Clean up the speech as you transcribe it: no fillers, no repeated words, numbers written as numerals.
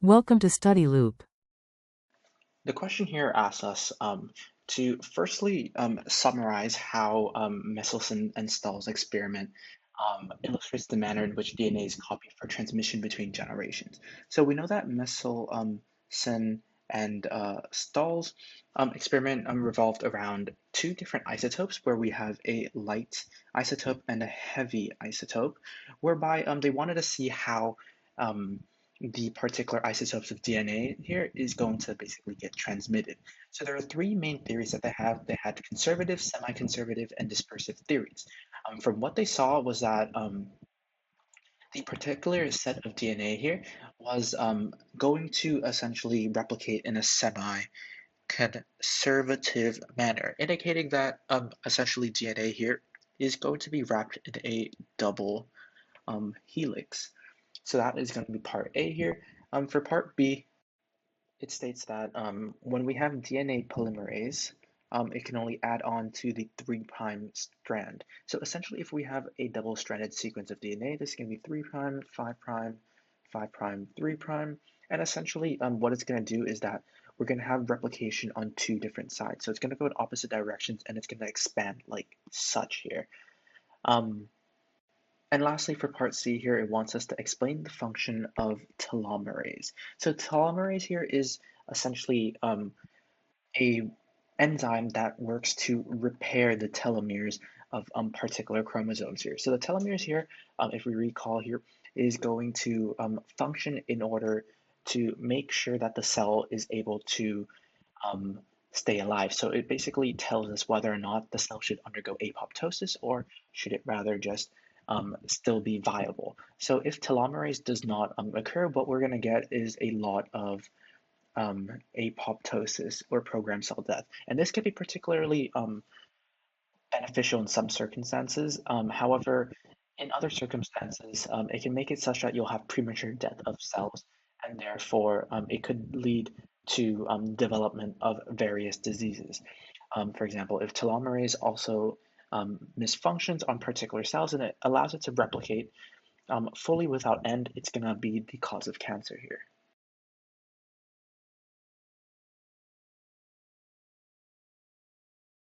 Welcome to Study Loop. The question here asks us to firstly summarize how Michelson and Stahl's experiment illustrates the manner in which DNA is copied for transmission between generations. So we know that Michelson and Stahl's experiment revolved around two different isotopes, where we have a light isotope and a heavy isotope, whereby they wanted to see how um, the particular isotopes of DNA here is going to basically get transmitted. So there are three main theories that they have. They had conservative, semi-conservative, and dispersive theories. From what they saw was that the particular set of DNA here was going to essentially replicate in a semi-conservative manner, indicating that essentially DNA here is going to be wrapped in a double helix. So that is going to be part A here. For part B, it states that when we have DNA polymerase, it can only add on to the 3' strand. So essentially, if we have a double-stranded sequence of DNA, this can be 3', 5', 5', 3', and essentially what it's going to do is that we're going to have replication on two different sides. So it's going to go in opposite directions and it's going to expand like such here. Um, and lastly, for part C here, it wants us to explain the function of telomerase. So telomerase here is essentially a enzyme that works to repair the telomeres of particular chromosomes here. So the telomeres here, if we recall here, is going to function in order to make sure that the cell is able to um, stay alive. So it basically tells us whether or not the cell should undergo apoptosis or should it rather just still be viable. So if telomerase does not occur, what we're going to get is a lot of apoptosis or programmed cell death. And this can be particularly beneficial in some circumstances. However, in other circumstances, it can make it such that you'll have premature death of cells, and therefore it could lead to development of various diseases. For example, if telomerase also misfunctions on particular cells and it allows it to replicate fully without end, it's going to be the cause of cancer here.